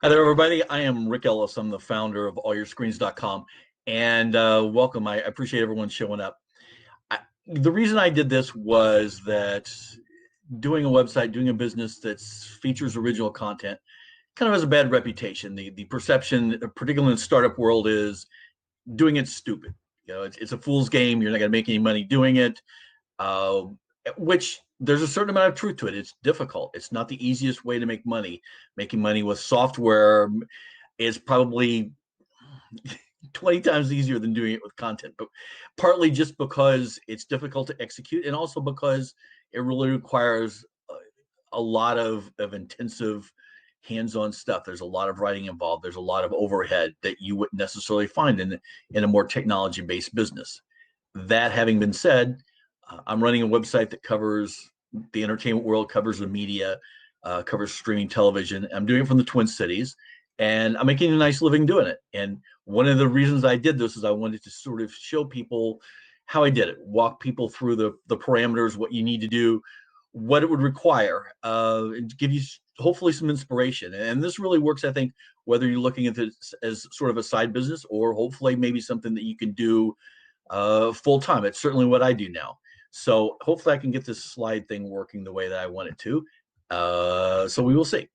Hi there, everybody. I am Rick Ellis. I'm the founder of allyourscreens.com, and welcome. I appreciate everyone showing up. The reason I did this was that doing a website, doing a business that features original content, kind of has a bad reputation. The perception, particularly in the startup world, is doing it stupid. It's a fool's game. You're not going to make any money doing it. Uh, which there's a certain amount of truth to it. It's difficult. It's not the easiest way to make money. Making money with software is probably 20 times easier than doing it with content, but partly just because it's difficult to execute, and also because it really requires a lot of intensive hands-on stuff. There's a lot of writing involved. There's a lot of overhead that you wouldn't necessarily find in a more technology-based business. That having been said, I'm running a website that covers the entertainment world, covers the media, covers streaming television. I'm doing it from the Twin Cities, and I'm making a nice living doing it. And one of the reasons I did this is I wanted to sort of show people how I did it, walk people through the parameters, what you need to do, what it would require, and give you hopefully some inspiration. And this really works, I think, whether you're looking at this as sort of a side business or hopefully maybe something that you can do full time. It's certainly what I do now. So hopefully I can get this slide thing working the way that I want it to. So we will see.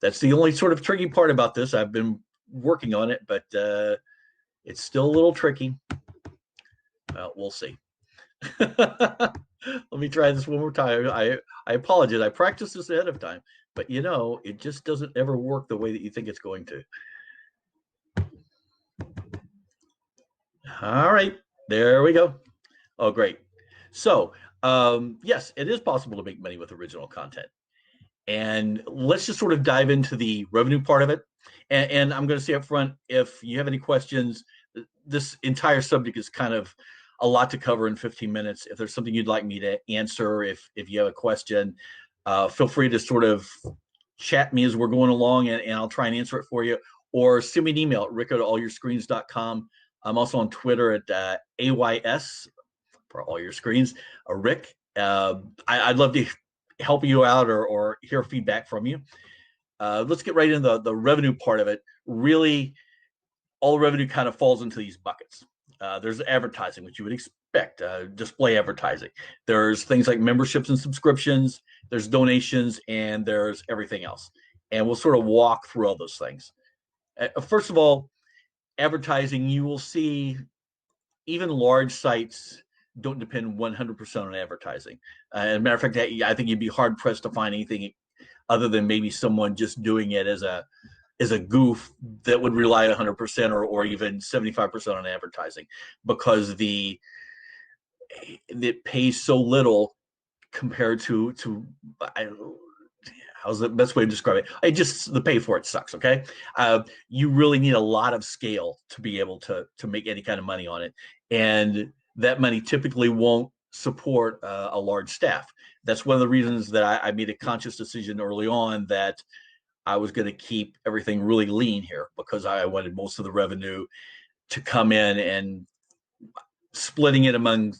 That's the only sort of tricky part about this. I've been working on it, but it's still a little tricky. Well, we'll see. Let me try this one more time. I apologize. I practiced this ahead of time, but it just doesn't ever work the way that you think it's going to. All right, there we go. Oh, great. So, yes, it is possible to make money with original content. And let's just sort of dive into the revenue part of it. And I'm going to say up front, if you have any questions, this entire subject is kind of a lot to cover in 15 minutes. If there's something you'd like me to answer, if you have a question, feel free to sort of chat me as we're going along, and I'll try and answer it for you. Or send me an email at rick@allyourscreens.com. I'm also on Twitter at AYS for all your screens. Rick, I'd love to help you out or hear feedback from you. Let's get right into the revenue part of it. Really, all revenue kind of falls into these buckets. There's advertising, which you would expect, display advertising. There's things like memberships and subscriptions. There's donations, and there's everything else. And we'll sort of walk through all those things. First of all, advertising, you will see even large sites don't depend 100% on advertising. As a matter of fact, I think you'd be hard pressed to find anything other than maybe someone just doing it as a goof that would rely 100% or even 75% on advertising, because it pays so little compared to how's the best way to describe it? The pay for it sucks. Okay, you really need a lot of scale to be able to make any kind of money on it, and that money typically won't support a large staff. That's one of the reasons that I made a conscious decision early on that I was going to keep everything really lean here, because I wanted most of the revenue to come in, and splitting it among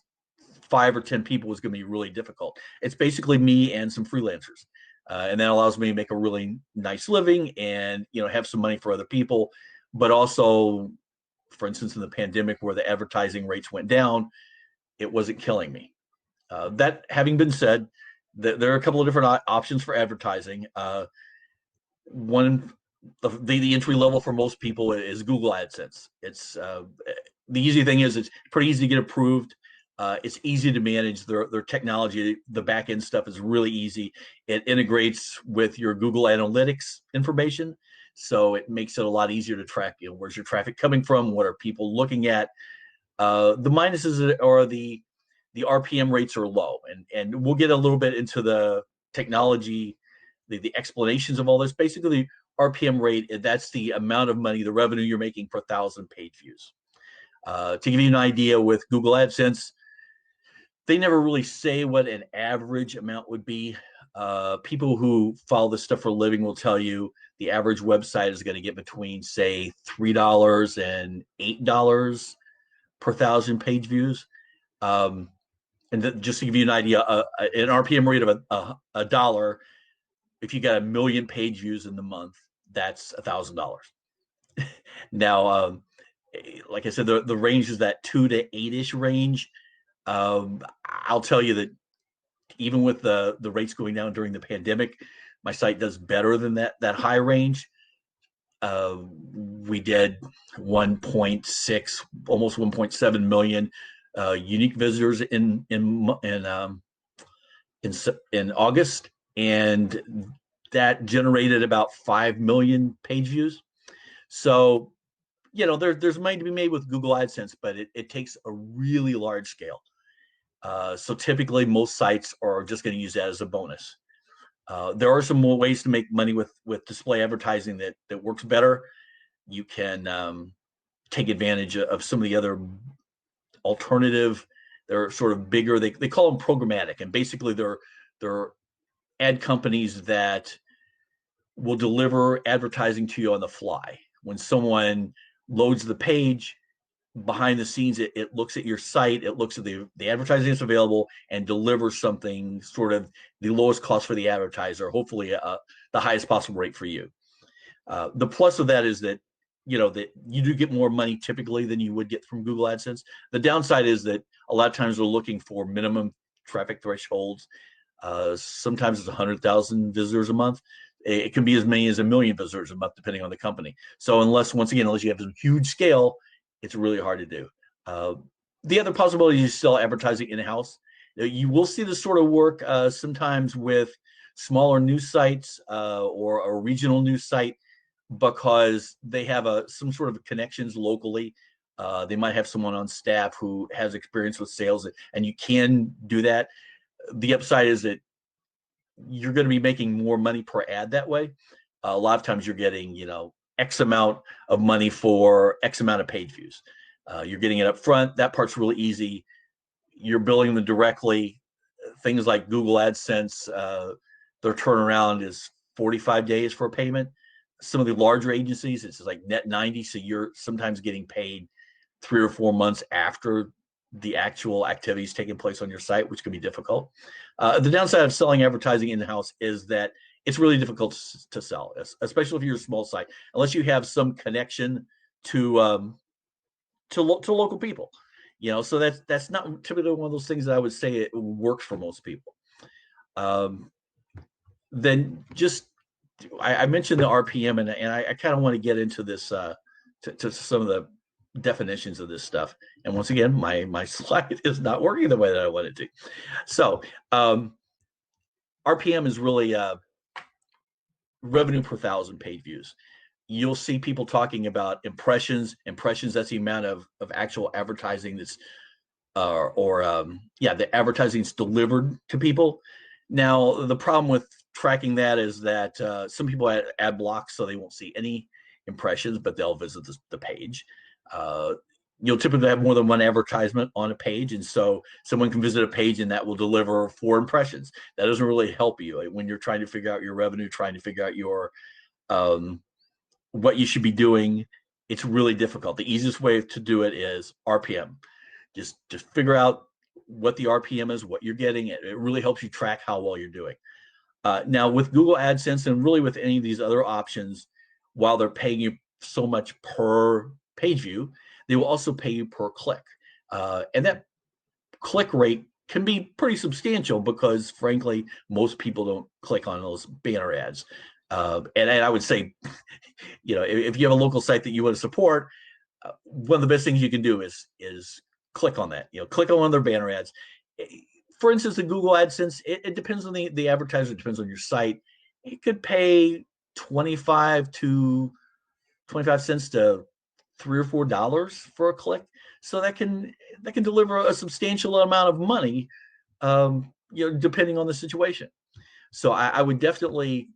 5 or 10 people was going to be really difficult. It's basically me and some freelancers. And that allows me to make a really nice living and, have some money for other people. But also, for instance, in the pandemic where the advertising rates went down, it wasn't killing me. That having been said, there are a couple of different options for advertising. One, the entry level for most people is Google AdSense. It's the easy thing is it's pretty easy to get approved. It's easy to manage. Their technology, the back end stuff is really easy. It integrates with your Google Analytics information, so it makes it a lot easier to track. Where's your traffic coming from? What are people looking at? The minuses are the RPM rates are low, and we'll get a little bit into the technology, the explanations of all this. Basically, the RPM rate, that's the amount of money, the revenue you're making per 1,000 page views. To give you an idea, with Google AdSense, they never really say what an average amount would be. People who follow this stuff for a living will tell you the average website is going to get between, say, $3 and $8 per 1,000 page views. And just to give you an idea, an RPM rate of a dollar, if you got 1 million page views in the month, that's $1,000. Now, like I said, the range is that 2 to 8-ish range. I'll tell you that even with the rates going down during the pandemic, my site does better than that high range. We did 1.6, almost 1.7 million unique visitors in August, and that generated about 5 million page views. So, there's money to be made with Google AdSense, but it takes a really large scale. So typically, most sites are just going to use that as a bonus. There are some more ways to make money with display advertising that works better. You can take advantage of some of the other alternative. They're sort of bigger. They call them programmatic, and basically they're ad companies that will deliver advertising to you on the fly. When someone loads the page, behind the scenes, it looks at your site, it looks at the advertising that's available, and delivers something sort of the lowest cost for the advertiser, hopefully the highest possible rate for you. The plus of that is that that you do get more money typically than you would get from Google AdSense. The downside is that a lot of times they're looking for minimum traffic thresholds. Sometimes it's 100,000 visitors a month. It can be as many as 1 million visitors a month, depending on the company. So unless you have a huge scale, it's really hard to do. The other possibility is still advertising in-house. You will see this sort of work sometimes with smaller news sites or a regional news site, because they have some sort of connections locally. They might have someone on staff who has experience with sales, and you can do that. The upside is that you're going to be making more money per ad that way. A lot of times you're getting, X amount of money for X amount of page views. You're getting it up front. That part's really easy. You're billing them directly. Things like Google AdSense, their turnaround is 45 days for a payment. Some of the larger agencies, it's like net 90. So you're sometimes getting paid 3 or 4 months after the actual activities taking place on your site, which can be difficult. The downside of selling advertising in-house is that it's really difficult to sell, especially if you're a small site, unless you have some connection to local people. So that's not typically one of those things that I would say it works for most people. Then I mentioned the RPM, and I kind of want to get into this to some of the definitions of this stuff. And once again, my slide is not working the way that I want it to. So RPM is really revenue per thousand page views. You'll see people talking about impressions. That's the amount of actual advertising that's the advertising is delivered to people. Now, the problem with tracking that is that some people add ad blocks, so they won't see any impressions, but they'll visit the page. You'll typically have more than one advertisement on a page, and so someone can visit a page and that will deliver 4 impressions. That doesn't really help you when you're trying to figure out your revenue, trying to figure out your what you should be doing. It's really difficult. The easiest way to do it is RPM. Just figure out what the RPM is, what you're getting. It really helps you track how well you're doing. Now, with Google AdSense and really with any of these other options, while they're paying you so much per page view, they will also pay you per click. And that click rate can be pretty substantial because, frankly, most people don't click on those banner ads. And I would say, if you have a local site that you want to support, one of the best things you can do is click on that. Click on one of their banner ads. For instance, the Google AdSense, it depends on the advertiser. It depends on your site. It could pay 25 cents to $3 or $4 for a click. So that can deliver a substantial amount of money, depending on the situation. So I would definitely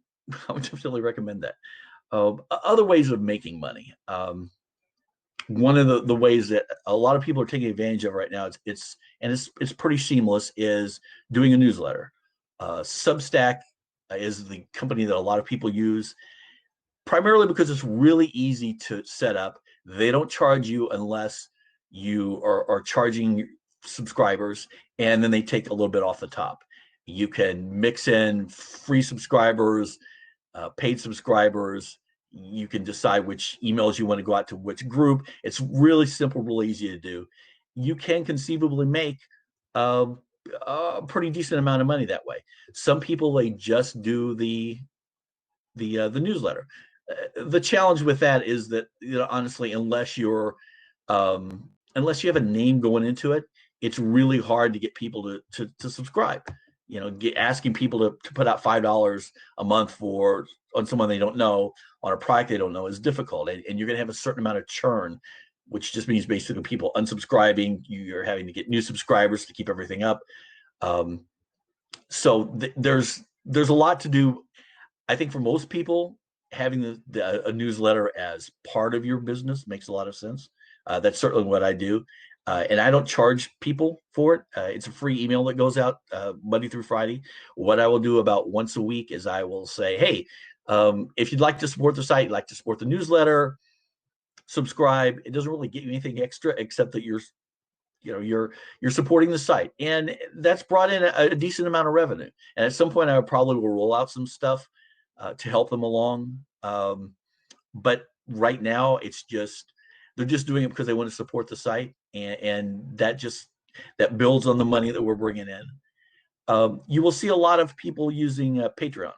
recommend that. Other ways of making money. One of the ways that a lot of people are taking advantage of right now, it's pretty seamless, is doing a newsletter. Substack is the company that a lot of people use, primarily because it's really easy to set up. They don't charge you unless you are charging subscribers, and then they take a little bit off the top. You can mix in free subscribers, paid subscribers. You can decide which emails you want to go out to which group. It's really simple, really easy to do. You can conceivably make uh, a pretty decent amount of money that way. Some people, they just do the newsletter. The challenge with that is that, honestly, unless you have a name going into it, it's really hard to get people to subscribe. Asking people to put out $5 a month on someone they don't know, on a product they don't know, is difficult, and you're going to have a certain amount of churn, which just means basically people unsubscribing. You're having to get new subscribers to keep everything up. So there's a lot to do. I think for most people, having a newsletter as part of your business makes a lot of sense. That's certainly what I do. And I don't charge people for it. It's a free email that goes out Monday through Friday. What I will do about once a week is I will say, hey, if you'd like to support the site, you'd like to support the newsletter, subscribe. It doesn't really get you anything extra except that you're supporting the site, and that's brought in a decent amount of revenue. And at some point, I probably will roll out some stuff to help them along. But right now, they're just doing it because they want to support the site, and that builds on the money that we're bringing in. You will see a lot of people using Patreon,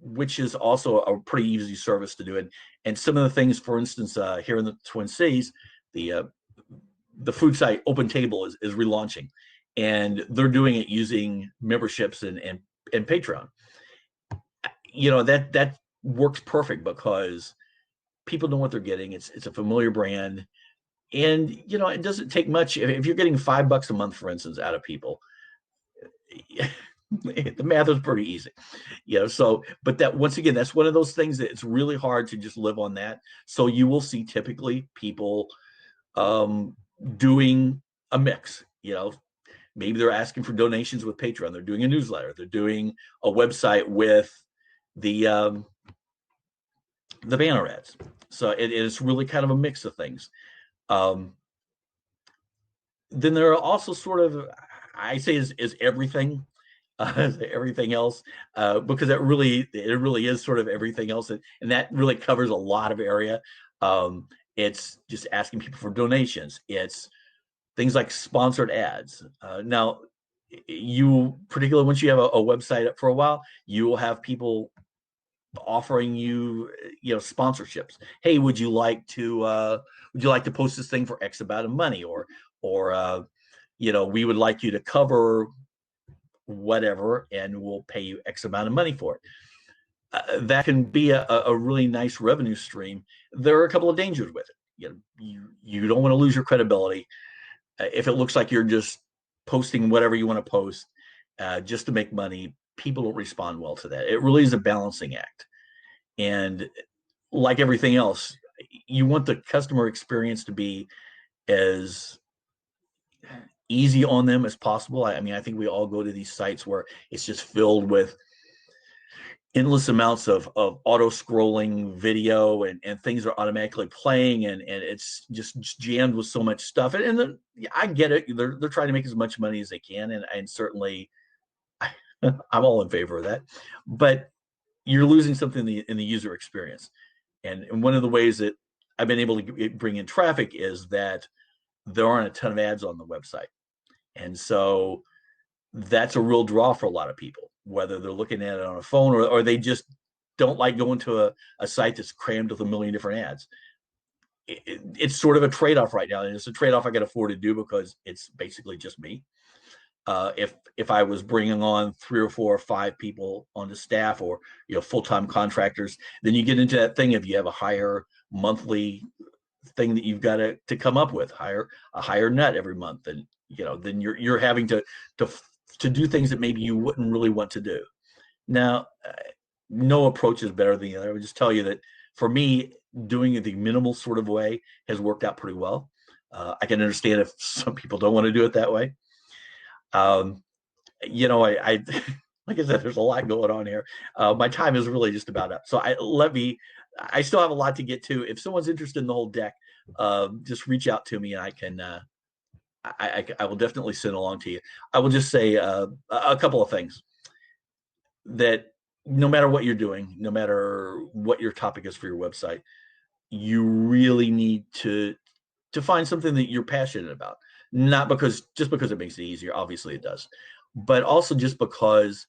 which is also a pretty easy service to do. And some of the things, for instance, here in the Twin Cities, the food site Open Table is relaunching, and they're doing it using memberships and Patreon. That works perfect because people know what they're getting. It's a familiar brand, and it doesn't take much. If you're getting $5 a month, for instance, out of people, the math is pretty easy. But that, once again, that's one of those things that it's really hard to just live on that. So you will see typically people doing a mix. Maybe they're asking for donations with Patreon. They're doing a newsletter. They're doing a website with the banner ads. So it is really kind of a mix of things. Then there are also sort of, I say, is everything, everything else, because it really is sort of everything else, and that really covers a lot of area. It's just asking people for donations. It's things like sponsored ads. Now, particularly once you have a website up for a while, you will have people offering you, sponsorships. Hey, would you like to post this thing for X amount of money, or we would like you to cover whatever, and we'll pay you X amount of money for it. That can be a really nice revenue stream. There are a couple of dangers with it. You don't want to lose your credibility. If it looks like you're just posting whatever you want to post just to make money, people don't respond well to that. It really is a balancing act. And like everything else, you want the customer experience to be as easy on them as possible. I mean, I think we all go to these sites where it's just filled with endless amounts of auto scrolling video, and things are automatically playing, and it's just jammed with so much stuff. And I get it. They're trying to make as much money as they can. And certainly I'm all in favor of that, but you're losing something in the user experience. And one of the ways that I've been able to bring in traffic is that there aren't a ton of ads on the website. And so that's a real draw for a lot of people, whether they're looking at it on a phone or they just don't like going to a site that's crammed with a million different ads. It's sort of a trade-off right now, and it's a trade-off I can afford to do because it's basically just me. If I was bringing on 3 or 4 or 5 people onto staff, or full-time contractors, then you get into that thing if you have a higher monthly thing that you've got to come up with, a higher net every month, and then you're having to do things that maybe you wouldn't really want to do. Now, no approach is better than the other. I would just tell you that for me, doing it the minimal sort of way has worked out pretty well. I can understand if some people don't want to do it that way. I like I said, there's a lot going on here. My time is really just about up. So I still have a lot to get to. If someone's interested in the whole deck, just reach out to me, and I can, I will definitely send along to you. I will just say a couple of things that no matter what you're doing, no matter what your topic is for your website, you really need to find something that you're passionate about. Not because it makes it easier, obviously it does, but also just because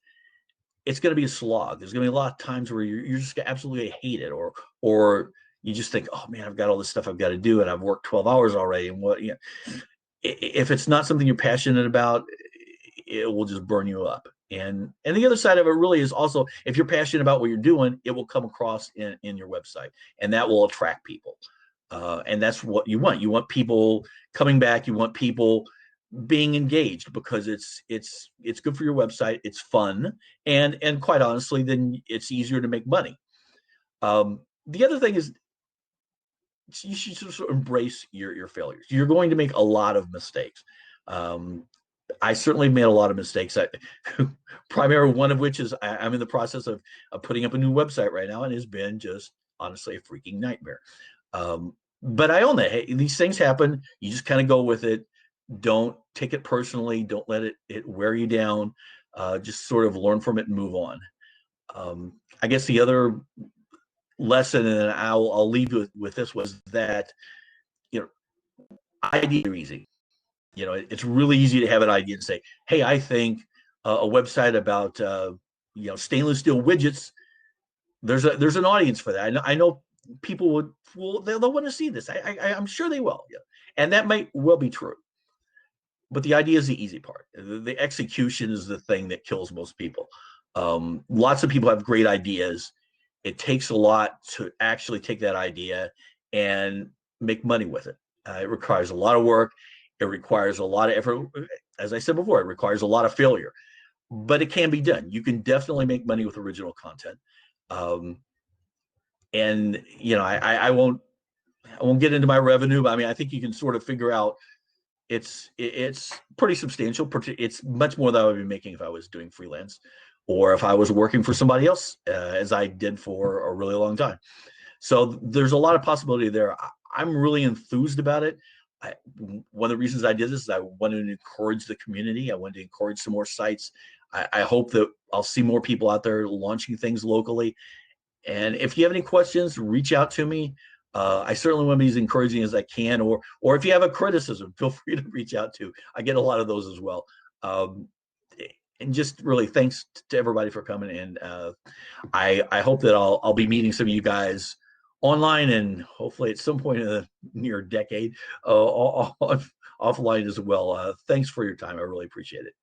it's going to be a slog. There's going to be a lot of times where you're just going to absolutely hate it, or you just think, oh man, I've got all this stuff I've got to do, and I've worked 12 hours already, and what, you know, if it's not something you're passionate about, it will just burn you up. And the other side of it really is also, if you're passionate about what you're doing, it will come across in your website, and that will attract people. And that's what you want. You want people coming back. You want people being engaged, because it's good for your website. It's fun, and quite honestly, then it's easier to make money. The other thing is, you should sort of embrace your failures. You're going to make a lot of mistakes. Um, I certainly made a lot of mistakes. Primary one of which is I'm in the process of putting up a new website right now, and it's been just honestly a freaking nightmare. But I own that. Hey, these things happen. You just kind of go with it. Don't take it personally. Don't let it wear you down. Just sort of learn from it and move on. I guess the other lesson, and I'll leave you with this, was that, you know, ideas are easy. You know, it's really easy to have an idea and say, hey, I think a website about stainless steel widgets, there's an audience for that. I know people they'll want to see this. I'm sure they will. Yeah. And that might well be true. But the idea is the easy part. The execution is the thing that kills most people. Lots of people have great ideas. It takes a lot to actually take that idea and make money with it. It requires a lot of work. It requires a lot of effort. As I said before, it requires a lot of failure, but it can be done. You can definitely make money with original content. Um, and you know, I won't get into my revenue, but I mean, I think you can sort of figure out it's pretty substantial. It's much more than I would be making if I was doing freelance, or if I was working for somebody else, as I did for a really long time. So there's a lot of possibility there. I'm really enthused about it. One of the reasons I did this is I wanted to encourage the community. I wanted to encourage some more sites. I hope that I'll see more people out there launching things locally. And if you have any questions, reach out to me. I certainly want to be as encouraging as I can, or if you have a criticism, feel free to reach out to. I get a lot of those as well. Um, and just really thanks to everybody for coming. And I hope that I'll be meeting some of you guys online, and hopefully at some point in the near decade offline as well. Thanks for your time. I really appreciate it.